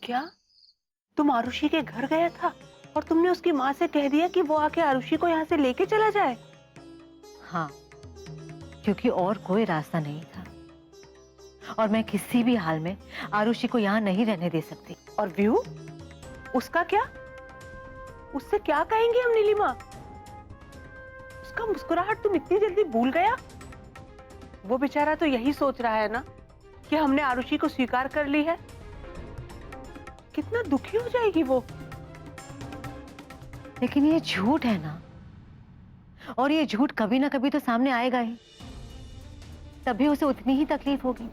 क्या तुम आरुषि के घर गया था और तुमने उसकी माँ से कह दिया कि वो आके आरुषि को यहाँ से लेके चला जाए? हाँ, क्योंकि और कोई रास्ता नहीं था और मैं किसी भी हाल में आरुषि को यहाँ नहीं रहने दे सकती। और व्यू, उसका क्या? उससे क्या कहेंगे हम नीलिमा? उसका मुस्कुराहट तुम इतनी जल्दी भूल गया? वो बेचारा तो यही सोच रहा है ना कि हमने आरुषि को स्वीकार कर ली है। कितना दुखी हो जाएगी वो। लेकिन ये झूठ है ना, और ये झूठ कभी ना कभी तो सामने आएगा ही, तभी उसे उतनी ही तकलीफ होगी।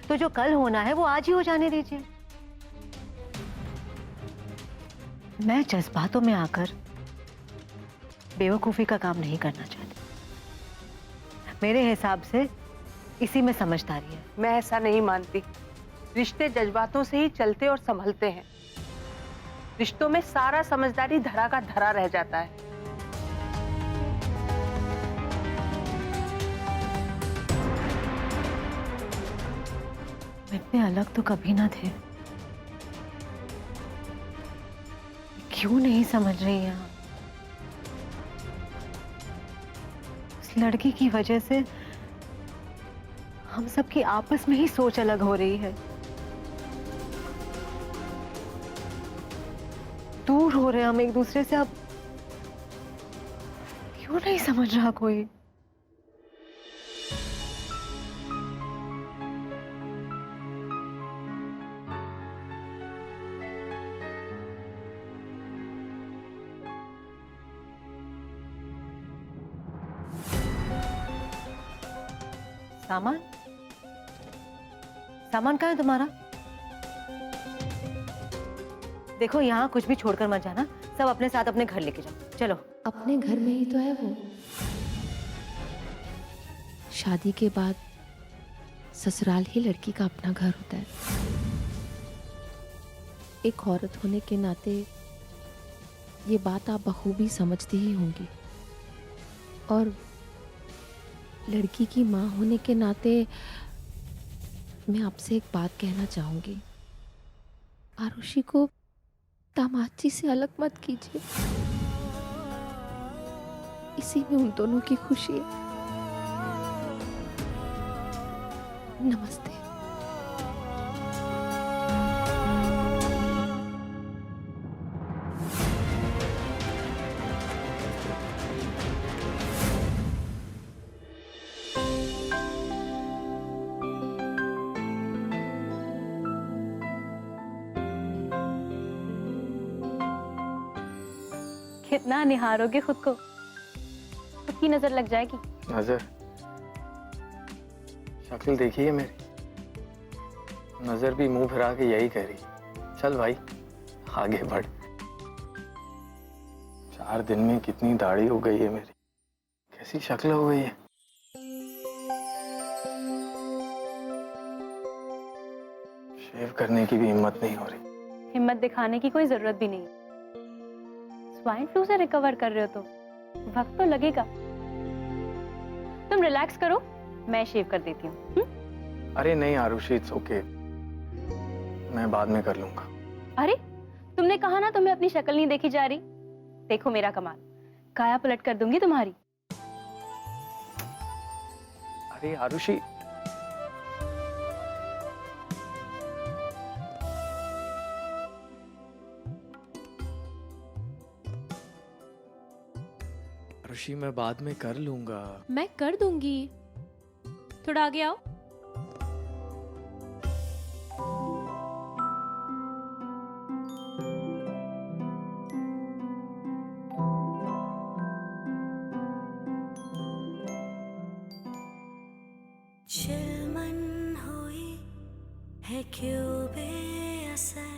तो जो कल होना है वो आज ही हो जाने दीजिए। मैं जज्बातों में आकर बेवकूफी का काम नहीं करना चाहती। मेरे हिसाब से इसी में समझदारी है। मैं ऐसा नहीं मानती। रिश्ते जज्बातों से ही चलते और संभलते हैं। रिश्तों में सारा समझदारी धरा का धरा रह जाता है। इतने अलग तो कभी ना थे। क्यों नहीं समझ रही हैं आप? उस लड़की की वजह से हम सबकी आपस में ही सोच अलग हो रही है। दूर हो रहे हैं हम एक दूसरे से। अब क्यों नहीं समझ रहा कोई? सामान सामान कहाँ है तुम्हारा? देखो, यहाँ कुछ भी छोड़कर मत जाना। सब अपने साथ अपने घर लेके जाओ। चलो। अपने घर में ही तो है वो। शादी के बाद ससुराल ही लड़की का अपना घर होता है। एक औरत होने के नाते ये बात आप बखूबी समझती ही होंगी, और लड़की की माँ होने के नाते मैं आपसे एक बात कहना चाहूंगी। आरुषि को दामाद जी से अलग मत कीजिए। इसी में उन दोनों की खुशी है। नमस्ते। कितना निहारोगे खुद को, खुद की नजर लग जाएगी। नजर? शक्ल देखी है मेरी? नजर भी मुंह फिरा के यही कह रही। चल भाई, आगे बढ़। 4 दिन में कितनी दाढ़ी हो गई है मेरी, कैसी शक्ल हो गई है। शेव करने की भी हिम्मत नहीं हो रही। हिम्मत दिखाने की कोई जरूरत भी नहीं। स्वाइन फ्लू से रिकवर कर रहे हो तो वक्त तो लगेगा। तुम रिलैक्स करो, मैं शेव कर देती हूँ। अरे नहीं आरुषि, इट्स ओके, मैं बाद में कर लूंगा। अरे, तुमने कहा ना तुम्हें अपनी शक्ल नहीं देखी जा रही। देखो मेरा कमाल, काया पलट कर दूंगी तुम्हारी। अरे आरुषि, आरुषि मैं बाद में कर लूंगा। मैं कर दूंगी। थोड़ा आगे आओ। चिलमन हुई है क्यों बेअसर,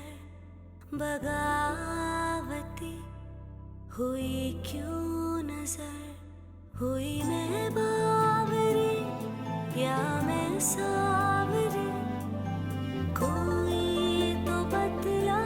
बगावती हुई क्यों नजर, हुई मैं बावरी या मैं सावरी, कोई तो बतलाए।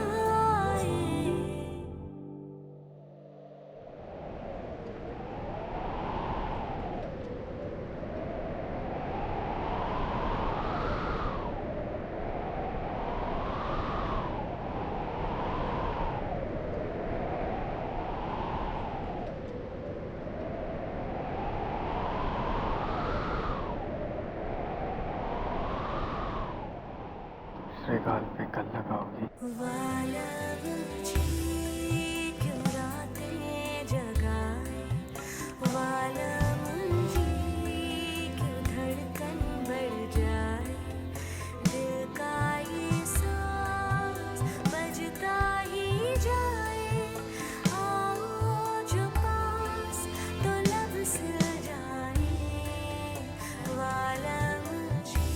गाल पे कल लगाओगी। वालम जी क्यों रातें जगाए, वालम जी क्यों धड़कन बढ़ जाए, दिल का ये सांस बजता ही जाए, आओ जो पास तो लब से जाए, वालम जी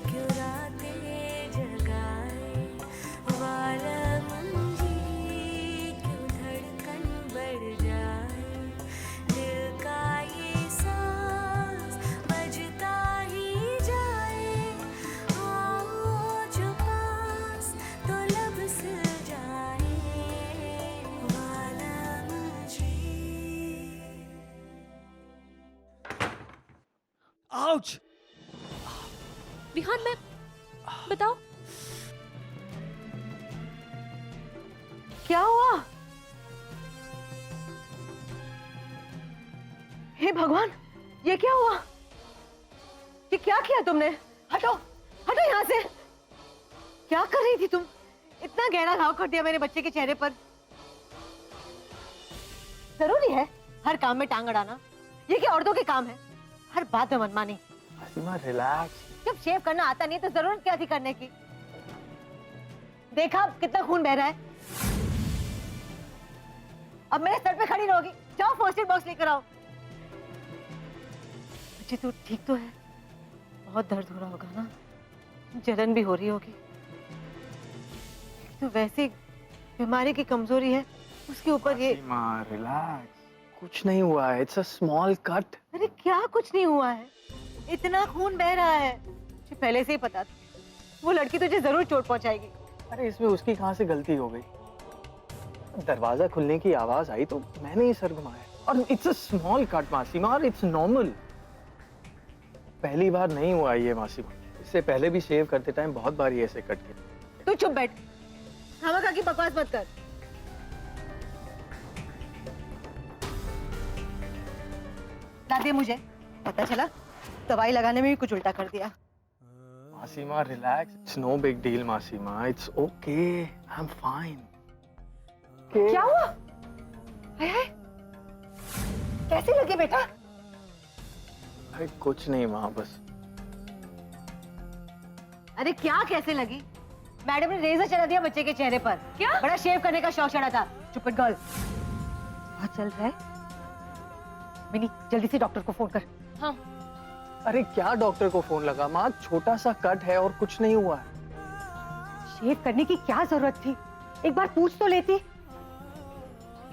क्यों रातें जगाए, वालम जी क्यों धड़कन बढ़ जाए, दिल का ये सांस बजता ही जाए, आओ जो पास तो लब से जाए, वालम जी। आउच! विहान मैं बताओ क्या हुआ? हे भगवान, ये क्या हुआ? ये क्या किया तुमने? हटो, हटो यहाँ से। क्या कर रही थी तुम? इतना गहरा घाव कर दिया मेरे बच्चे के चेहरे पर। जरूरी है हर काम में टांग अड़ाना? ये क्या औरतों के काम है? हर बात में मनमानी। आसिमा रिलैक्स। जब शेव करना आता नहीं तो जरूरत क्या थी करने की? देखा कितना खून बह रहा है। अब मेरे सर पे खड़ी रहोगी। जाओ फर्स्ट एड बॉक्स लेकर आओ। बच्ची तू ठीक तो है? बहुत दर्द हो रहा होगा ना? जलन भी हो रही होगी। तो वैसे बीमारी की कमजोरी है, उसके ऊपर ये। आसिमा रिलैक्स, कुछ नहीं हुआ है। It's a small cut. अरे क्या कुछ नहीं हुआ है? इतना खून बह रहा है, मुझे पहले से ही पता था। वो लड़की तुझे जरूर चोट पहुंचाएगी। अरे इसमें उसकी कहाँ से गलती हो गई? दरवाजा खुलने की आवाज आई तो मैंने ही सर घुमाया। और इट्स अ स्मॉल कट मासीमा, और इट्स नॉर्मल। पहली बार नहीं हुआ ये मासीमा, इससे पहले भी शेव करते टाइम बहुत बार ये ऐसे कट किया। तू चुप बैठ, खामखा की बकवास मत कर। ला दे मुझे। पता चला दवाई लगाने में भी कुछ उल्टा कर दिया। मासीमा relax, it's no big deal मासीमा, it's okay, I am fine. क्या हुआ? हाय हाय, कैसे लगे बेटा? अरे कुछ नहीं माँ, बस। अरे क्या कैसे लगी? मैडम ने रेजर चला दिया बच्चे के चेहरे पर। क्या? बड़ा शेव करने का शौक चढ़ा था। चुप गर्ल। बहुत चल रहा है। मिनी जल्दी से डॉक्टर को फोन कर। हाँ। अरे क्या डॉक्टर को फोन लगा माँ? छोटा सा कट है और कुछ नहीं हुआ है। शेव करने की क्या जरूरत थी? एक बार पूछ तो लेती।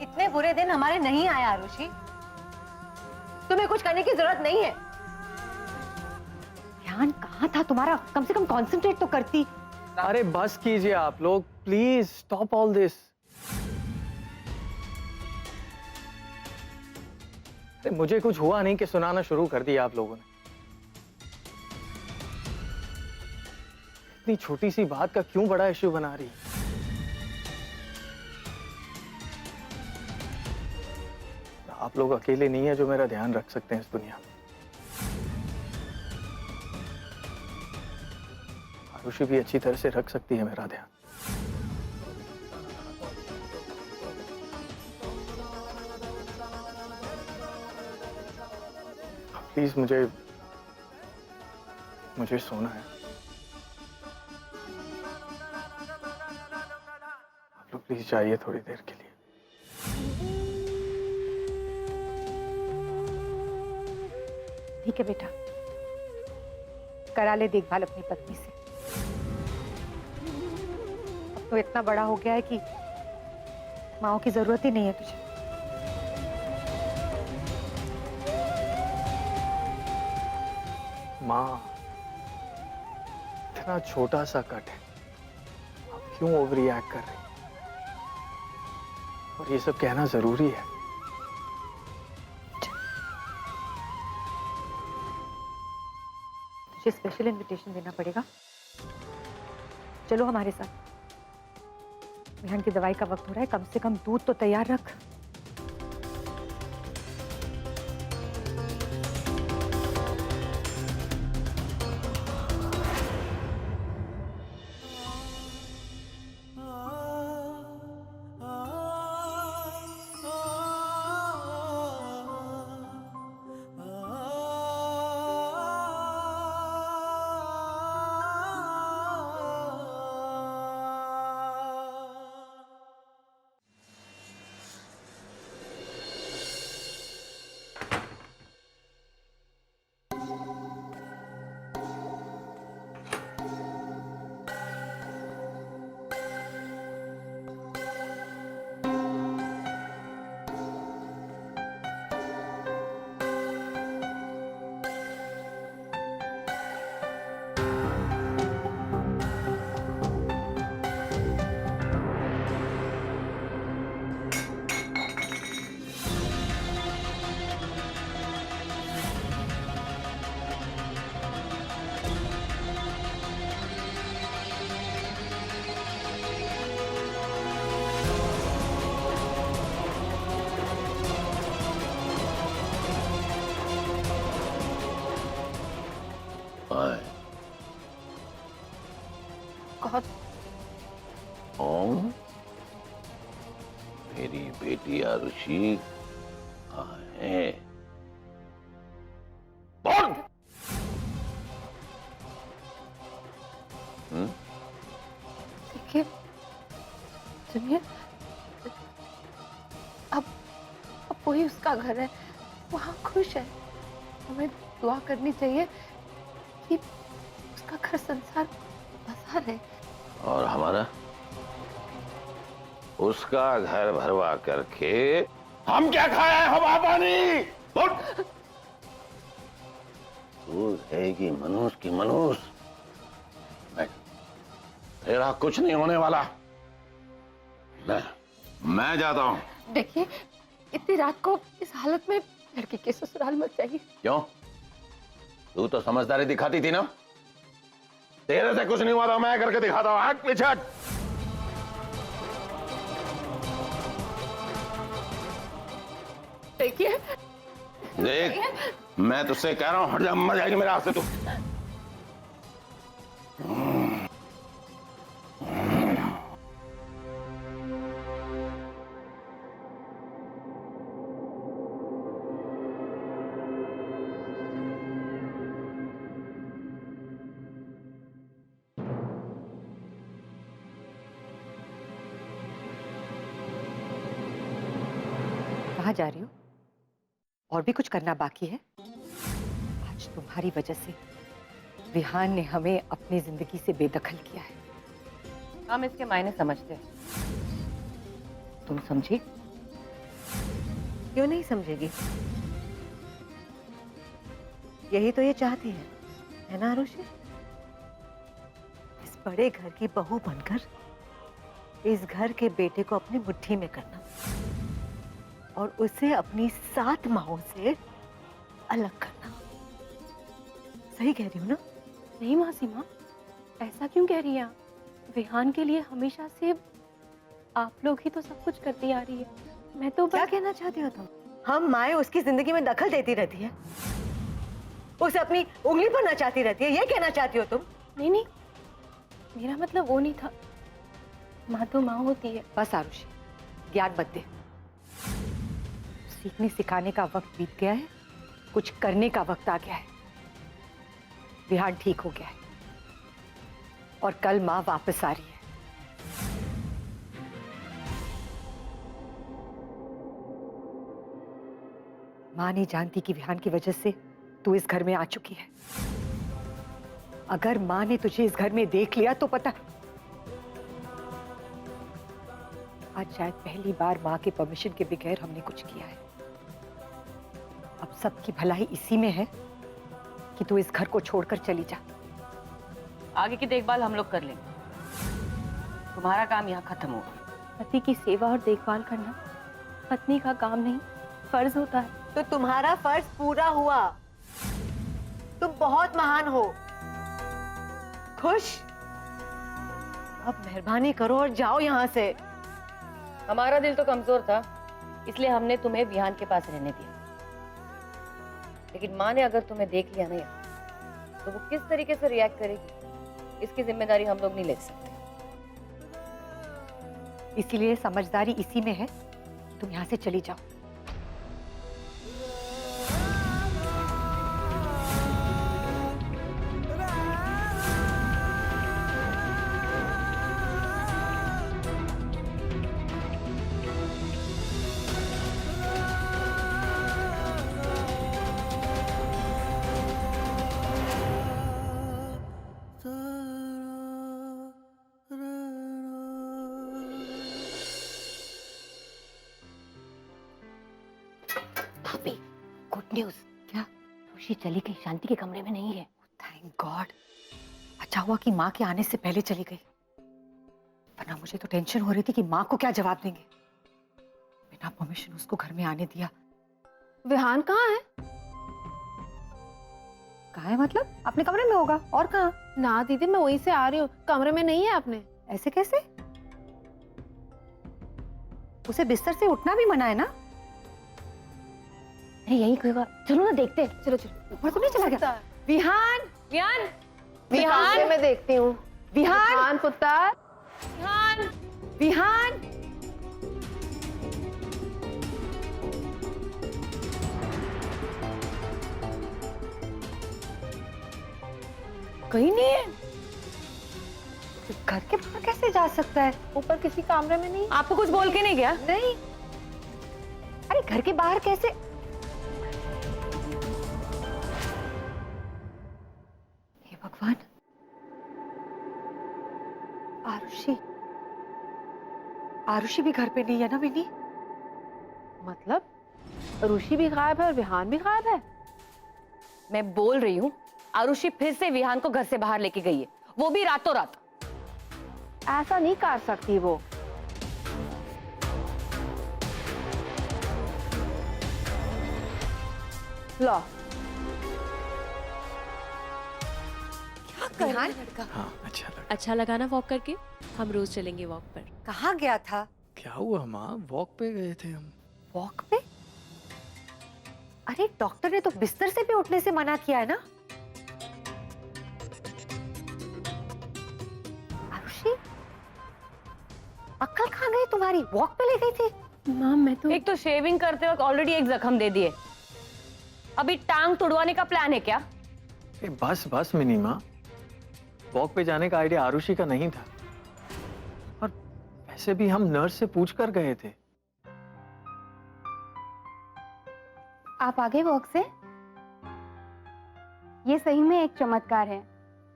इतने बुरे दिन हमारे नहीं आए आरुषि। तुम्हें कुछ करने की जरूरत नहीं है। ध्यान कहाँ था तुम्हारा? कम से कम कंसंट्रेट तो करती। अरे बस कीजिए आप लोग, प्लीज स्टॉप ऑल दिस। अरे मुझे कुछ हुआ नहीं कि सुनाना शुरू कर दिया आप लोगों ने। इतनी छोटी सी बात का क्यों बड़ा इश्यू बना रही? आप लोग अकेले नहीं है जो मेरा ध्यान रख सकते हैं इस दुनिया में। आरुषि भी अच्छी तरह से रख सकती है मेरा ध्यान। प्लीज मुझे सोना है। आप लोग प्लीज जाइए थोड़ी देर के लिए। ठीक है बेटा, करा ले देखभाल अपनी पत्नी से। अब तो इतना बड़ा हो गया है कि माँ की जरूरत ही नहीं है तुझे। माँ, इतना छोटा सा कट है, आप क्यों ओवर रिएक्ट कर रही? और ये सब कहना जरूरी है? तुझे स्पेशल इनविटेशन देना पड़ेगा। चलो हमारे साथ। विहान की दवाई का वक्त हो रहा है, कम से कम दूध तो तैयार रख। आरुषि कहाँ है? बोल। देखिए सुनिए, अब वही उसका घर है, वहाँ खुश है। हमें दुआ करनी चाहिए कि उसका घर संसार बसा रहे। और हमारा उसका घर भरवा करके हम क्या खाए हवा पानी? बोल। तू रहेगी मनुष्य की मनुष्य। तेरा कुछ नहीं होने वाला। मैं जाता हूं। देखिए इतनी रात को इस हालत में लड़की के ससुराल मत जाइए। क्यों? तू तो समझदारी दिखाती थी ना। तेरे से कुछ नहीं हुआ था, मैं करके दिखाता हूं। हट पीछे हट। देखिए देख, मैं तुझसे कह रहा हूं, हट जा, मर जाएगी मेरे हाथ से तू। कहाँ जा रही हो? और भी कुछ करना बाकी है? आज तुम्हारी वजह से विहान ने हमें अपनी जिंदगी से बेदखल किया है। हम इसके मायने समझते हैं। तुम समझी? क्यों नहीं समझेगी? यही तो ये चाहती है ना आरुषि? इस बड़े घर की बहू बनकर इस घर के बेटे को अपनी मुट्ठी में करना और उसे अपनी 7 माहों से अलग करना। सही कह रही हूँ ना? नहीं मासी माँ, ऐसा क्यों कह रही हैं आप? विहान के लिए हमेशा से आप लोग ही तो सब कुछ करती आ रही है। मैं तो क्या कहना चाहती हो तुम? हम माएं उसकी जिंदगी में दखल देती रहती है, उसे अपनी उंगली पर नचाती रहती है, ये कहना चाहती हो तुम? नहीं नहीं, मेरा मतलब वो नहीं था। माँ तो माँ होती है। बस आरुषि, ज्ञान मत दे। सीखने सिखाने का वक्त बीत गया है, कुछ करने का वक्त आ गया है। विहान ठीक हो गया है और कल माँ वापस आ रही है। माँ नहीं जानती कि विहान की वजह से तू इस घर में आ चुकी है। अगर माँ ने तुझे इस घर में देख लिया तो पता, आज शायद पहली बार माँ के परमिशन के बगैर हमने कुछ किया है। अब सबकी भलाई इसी में है कि तू इस घर को छोड़कर चली जा। आगे की देखभाल हम लोग कर लेंगे। तुम्हारा काम यहाँ खत्म होगा। पति की सेवा और देखभाल करना पत्नी का काम नहीं, फर्ज होता है। तो तुम्हारा फर्ज पूरा हुआ। तुम बहुत महान हो। खुश? अब मेहरबानी करो और जाओ यहाँ से। हमारा दिल तो कमजोर था, इसलिए हमने तुम्हें विहान के पास रहने दिया। लेकिन माँ ने अगर तुम्हें देख लिया नहीं तो वो किस तरीके से रिएक्ट करेगी, इसकी जिम्मेदारी हम लोग नहीं ले सकते। इसीलिए समझदारी इसी में है, तुम यहाँ से चली जाओ। Good news. क्या? खुशी चली गई, शांति के कमरे में नहीं है। Thank God. अच्छा हुआ कि माँ के आने से पहले चली गई, वरना मुझे तो टेंशन हो रही थी कि माँ को क्या जवाब देंगे। बिना परमिशन उसको घर में आने दिया। विहान कहाँ है? कहाँ है मतलब? अपने कमरे में होगा, और कहाँ? ना दीदी, मैं वहीं से आ रही हूँ, कमरे में नहीं है अपने। ऐसे कैसे? उसे बिस्तर से उठना भी मना है ना? नहीं यही होगा, चलो ना देखते हैं। चलो चलो। ऊपर तो नहीं चला गया? विहान, विहान, विहान मैं देखती हूँ। विहान, विहान पुत्र, विहान, विहान। कहीं नहीं है। घर के बाहर कैसे जा सकता है? ऊपर किसी कमरे में नहीं? आपको कुछ बोल के नहीं गया? नहीं। अरे घर के बाहर कैसे? हे भगवान, आरुषि, आरुषि भी घर पे नहीं है ना मिनी? मतलब आरुषि भी गायब है और विहान भी गायब है? मैं बोल रही हूँ आरुषि फिर से विहान को घर से बाहर लेके गई है, वो भी रातों रात। ऐसा नहीं कर सकती वो। लो क्या कर रहा है लड़का? हाँ अच्छा लगा। अच्छा लगा ना वॉक करके? हम रोज चलेंगे वॉक पर। कहाँ गया था? क्या हुआ माँ, वॉक पे गए थे हम। वॉक पे? अरे डॉक्टर ने तो बिस्तर से भी उठने से मना किया है ना? आरुषि, अक्ल कहाँ गई तुम्हारी? वॉक पे ले गई थी? माँ मैं तो एक तो शेविंग करते वक्त ऑलरेडी एक जख्म दे दिए, अभी टांग तुड़वाने का प्लान है क्या? बस बस मिनी माँ, वॉक पे जाने का आइडिया आरुषि का नहीं था, और वैसे भी हम नर्स से पूछ कर गए थे। आप आगे वॉक से? ये सही में एक चमत्कार है,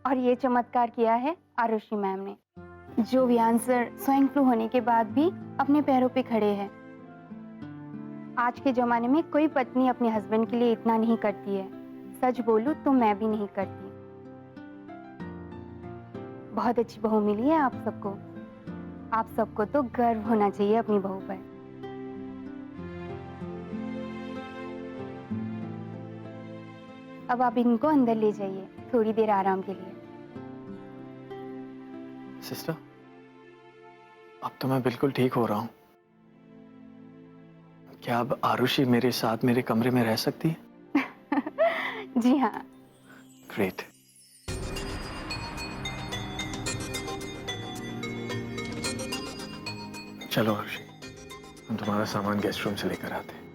और ये चमत्कार किया है आरुषि मैम ने, जो विहान सर स्वाइन फ्लू होने के बाद भी अपने पैरों पे खड़े हैं। आज के जमाने में कोई पत्नी अपने हस्बैंड के लिए इतना नहीं करती है। सच बोलूं तो मैं भी नहीं करती। बहुत अच्छी बहू मिली है आप सबको। आप सबको तो गर्व होना चाहिए अपनी बहू पर। अब आप इनको अंदर ले जाइए थोड़ी देर आराम के लिए। सिस्टर, अब तो मैं बिल्कुल ठीक हो रहा हूँ। क्या अब आरुषि मेरे साथ मेरे कमरे में रह सकती है? जी हाँ। ग्रेट। चलो आरुषि, हम तुम्हारा सामान गेस्ट रूम से लेकर आते हैं।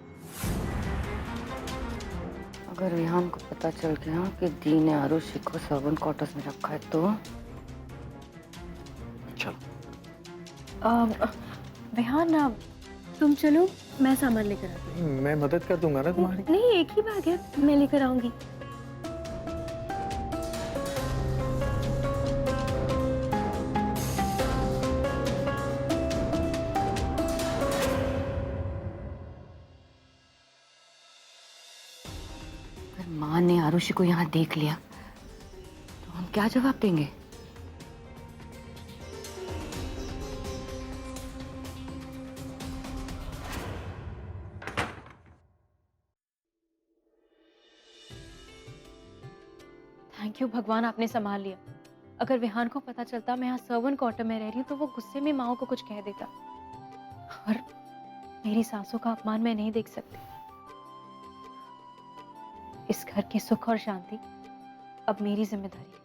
अगर विहान को पता चल गया कि दी ने आरुषि को सर्वेंट क्वार्टर्स में रखा है तो? चलो। विहान तुम चलो, मैं सामान लेकर आती मैं मदद कर दूंगा ना तुम्हारी। हूँ। नहीं, एक ही बैग है, मैं लेकर आऊंगी। अगर माँ ने आरुषि को यहाँ देख लिया तो हम क्या जवाब देंगे? थैंक यू भगवान, आपने संभाल लिया। अगर विहान को पता चलता मैं यहाँ सर्वेंट क्वार्टर में रह रही हूँ तो वो गुस्से में माँ को कुछ कह देता, और मेरी सासों का अपमान मैं नहीं देख सकती। इस घर की सुख और शांति अब मेरी जिम्मेदारी है।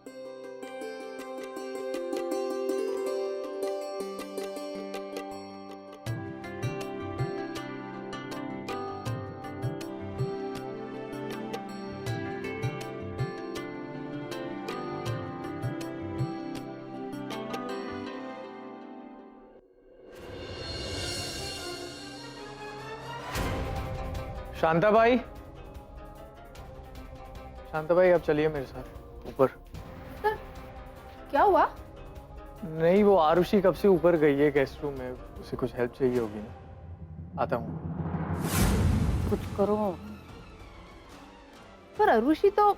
शांताबाई, शांताबाई आप चलिए मेरे साथ ऊपर। क्या हुआ? नहीं, वो आरुषि कब से ऊपर गई है गेस्ट रूम में, उसे कुछ हेल्प चाहिए होगी ना। आता हूँ। कुछ करो। पर आरुषि तो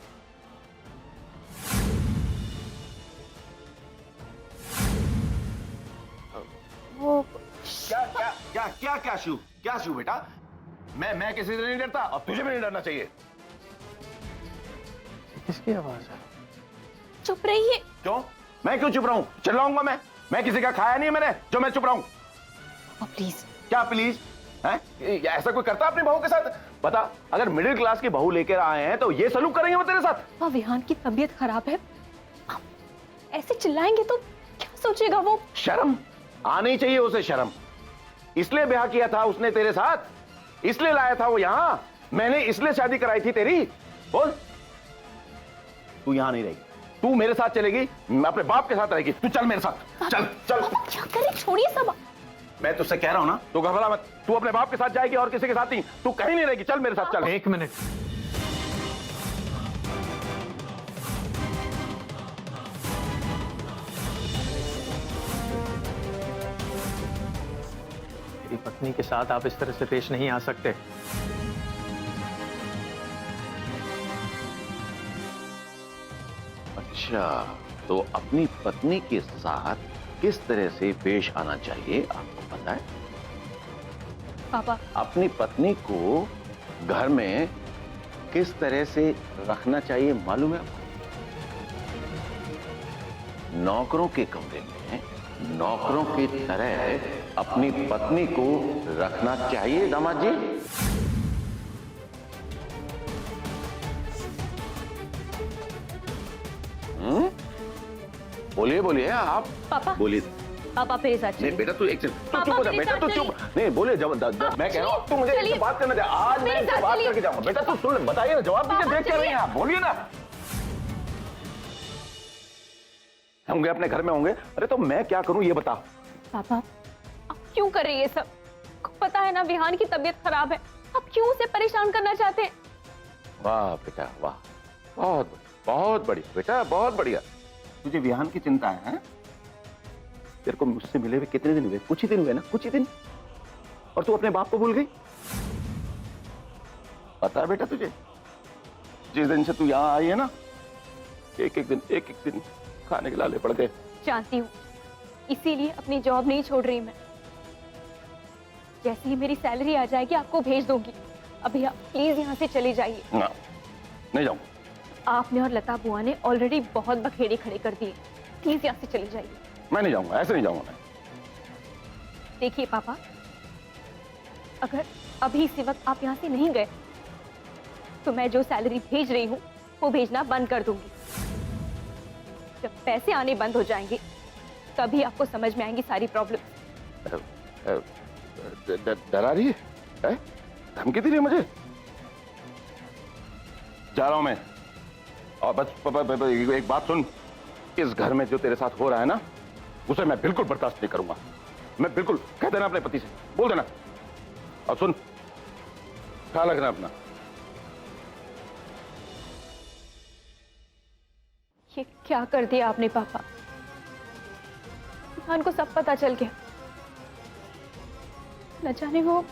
वो क्या क्या क्या क्या क्या शिव, क्या शिव बेटा, मैं किसी से नहीं डरता, अब तुझे भी नहीं डरना चाहिए। किसकी आवाज है? चुप रहिए। क्यों? मैं क्यों चुप रहूं? चिल्लाऊंगा मैं किसी का खाया नहीं है मैंने जो मैं चुप रहूं? प्लीज। क्या प्लीज? हैं? ऐसा कोई करता अपनी बहू के साथ? बता, अगर मिडिल क्लास की बहू लेकर आए हैं तो ये सलूक करेंगे वो तेरे साथ? विहान की तबीयत खराब है, आप ऐसे चिल्लाएंगे तो क्या सोचेगा वो? शर्म आनी चाहिए उसे, शर्म। इसलिए ब्याह किया था उसने तेरे साथ, इसलिए लाया था वो यहां, मैंने इसलिए शादी कराई थी तेरी। बोल, तू यहां नहीं रहेगी, तू मेरे साथ चलेगी, मैं अपने बाप के साथ रहेगी। तू चल मेरे साथ, चल चल। क्या करे, छोड़िए सब। मैं तुझसे कह रहा हूं ना, तू घबरा मत। तू अपने बाप के साथ जाएगी और किसी के साथ नहीं। तू कहीं नहीं रहेगी, चल मेरे साथ चल। एक मिनट। मेरी पत्नी के साथ आप इस तरह से पेश नहीं आ सकते। अच्छा, तो अपनी पत्नी के साथ किस तरह से पेश आना चाहिए आपको पता है? पापा, अपनी पत्नी को घर में किस तरह से रखना चाहिए मालूम है आपको? नौकरों के कमरे में नौकरों की तरह अपनी पत्नी को रखना चाहिए दामाद जी। बोलिए बोलिए आप। पापा। बोलिए। पापा मेरे साथ नहीं चलिए। बेटा तू एक सेकंड, तू पापा, चुप हो जा मेरे बेटा, साथ तू चुप। चलिए। नहीं बोलिए, मैं कह रहा हूँ तू मुझे चलिए। इनसे बात करने दे। आज मैं मेरे इनसे साथ बात चलिए। करके जाऊंगा। बेटा तू सुन, बताइए ना, जवाब दीजिए। पापा, देख क्या रही हैं चलिए। आप, बोलिए ना। होंगे अपने घर में होंगे। अरे तो मैं क्या करूं ये बता। पापा, आप क्यों कर रहे हैं ये सब? आपको पता है ना विहान की तबीयत खराब है, आप क्यों उसे परेशान करना चाहते हैं? वाह बेटा वाह, बहुत बढ़िया बेटा, बहुत बढ़िया। तुझे विहान की चिंता है? तेरे को मुझसे मिले हुए कितने दिन हुए? कुछ ही दिन हुए ना, कुछ ही दिन। और तू अपने बाप को भूल गई? पता है बेटा तुझे, जिस दिन से तू यहाँ आई है ना, एक एक दिन खाने के लाले पड़ गए। जानती हूँ, इसीलिए अपनी जॉब नहीं छोड़ रही मैं। जैसे ही मेरी सैलरी आ जाएगी आपको भेज दूंगी। अभी आप प्लीज यहाँ से चले जाइए। ना, नहीं जाऊँ। आपने और लता बुआ ने ऑलरेडी बहुत बखेड़े खड़े कर दिए। प्लीज यहाँ से चले जाइए। मैं नहीं जाऊंगा, ऐसे नहीं जाऊंगा मैं। देखिए पापा, अगर अभी इसी वक्त आप यहाँ से नहीं गए तो मैं जो सैलरी भेज रही हूँ वो भेजना बंद कर दूंगी। जब पैसे आने बंद हो जाएंगे तभी आपको समझ में आएंगी सारी प्रॉब्लम। डरा रही है? धमकी दे रही है मुझे? जा रहा हूं मैं। और बस एक बात सुन, इस घर में जो तेरे साथ हो रहा है ना, उसे मैं बिल्कुल बर्दाश्त नहीं करूंगा। मैं बिल्कुल, कह देना अपने पति से, बोल देना। और सुन, ख्याल रखना अपना। ये क्या कर दिया आपने पापा? विहान को सब पता चल गया। न जाने वो